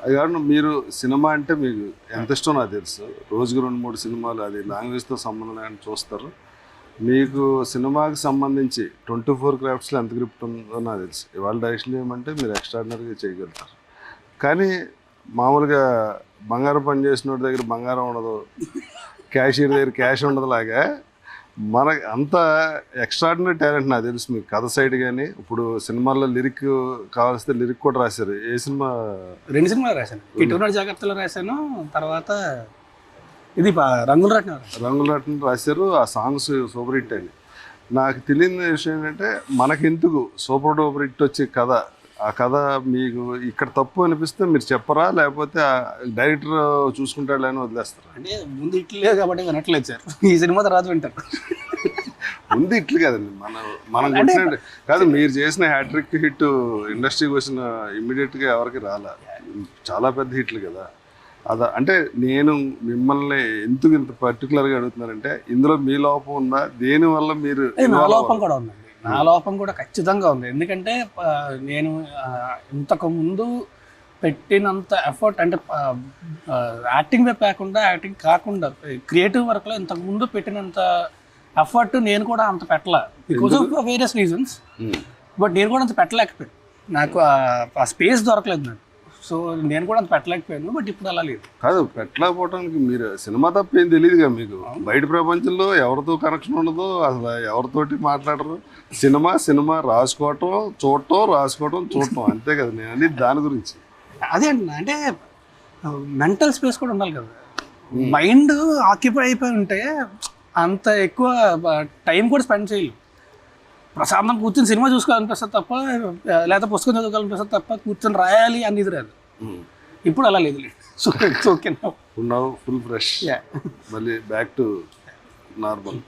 అది కాకుండా మీరు సినిమా అంటే మీకు ఎంత ఇష్టం నాకు తెలుసు. రోజుకి 2-3 సినిమాలు, అది లాంగ్వేజ్తో సంబంధం లేని చూస్తారు. మీకు సినిమాకి సంబంధించి 24 క్రాఫ్ట్స్లో ఎంత గ్రిప్ట్ ఉందో నాకు తెలుసు. ఇవాళ డైరెక్షన్ చేయమంటే మీరు ఎక్స్ట్రాడినరీగా చేయగలుగుతారు. కానీ మామూలుగా బంగారం పని చేసిన వాడి దగ్గర బంగారం ఉండదు, క్యాషియర్ దగ్గర క్యాష్ ఉండదు లాగా మనకు అంత ఎక్స్ట్రాడినరీ టాలెంట్ నాకు తెలుసు మీకు. కథ సైడ్ కానీ ఇప్పుడు సినిమాల్లో లిరిక్ కావాల్సిన లిరిక్ కూడా రాశారు. ఏ సినిమా? 2 సినిమాలు రాశాను. కిట్టునాడు జాగ్రత్తలో రాశాను, తర్వాత ఇది రంగుల రత్నం రాశారు. ఆ సాంగ్స్ సూపర్ హిట్ అని. నాకు తెలియని విషయం ఏంటంటే మనకెందుకు సూపర్ డూపర్ హిట్ వచ్చే కథ, ఆ కథ మీకు ఇక్కడ తప్పు అనిపిస్తే మీరు చెప్పరా, లేకపోతే డైరెక్టర్ చూసుకుంటాడు అని వదిలేస్తారు? అంటే ముందు ఇట్లే కాబట్టి వినట్లేదు సార్, ఈ సినిమా తర్వాత వింటారు. ముందు ఇట్లు కదండి, మనం కొట్టినట్టు కాదు. మీరు చేసిన హ్యాట్రిక్ హిట్ ఇండస్ట్రీకి వచ్చిన ఇమ్మీడియట్గా ఎవరికి రాలా, చాలా పెద్ద హిట్లు కదా. అంటే నేను మిమ్మల్ని ఎందుకు ఇంత పర్టికులర్గా అడుగుతున్నానంటే ఇందులో మీ లోపం ఉందా, దేనివల్ల మీరు? నా లోపం కూడా ఉందండి, నా లోపం కూడా ఖచ్చితంగా ఉంది. ఎందుకంటే నేను ఇంతకు ముందు పెట్టినంత ఎఫర్ట్, అంటే యాక్టింగ్ వైపు కాకుండా క్రియేటివ్ వర్క్లో ఇంతకు ముందు పెట్టినంత ఎఫర్ట్ నేను కూడా అంత పెట్టలే, because of various reasons. But నేను కూడా అంత పెట్టలేకపోయాను, నాకు ఆ స్పేస్ దొరకలేదు నాకు. సో నేను కూడా అంత పెట్టలేకపోయాను. బట్ ఇప్పుడు అలా లేదు. కాదు, పెట్టలేకపోవడానికి మీరు సినిమా తప్ప ఏం తెలియదుగా మీకు. బయట ప్రపంచంలో ఎవరితో కనెక్షన్ ఉండదు, అసలు ఎవరితోటి మాట్లాడరు. సినిమా రాసుకోవటం చూడటం అంతే కదా. నేను అనేది దాని గురించి అదే అంటున్నా. అంటే మెంటల్ స్పేస్ కూడా ఉండాలి కదా. మైండ్ ఆక్యుపై అయిపోయి ఉంటే అంత ఎక్కువ టైం కూడా స్పెండ్ చేయలేం. ప్రశాంతం కూర్చొని సినిమా చూసుకోవాలనిపిస్తుంది తప్ప, లేదా పుస్తకం చదువుకోవాలనిపిస్తుంది తప్ప కూర్చొని రాయాలి అనేది రాదు. ఇప్పుడు అలా లేదు. సో ఓకే, ఉన్నావు ఫుల్ ఫ్రెష్, మళ్ళీ బ్యాక్ టు నార్మల్.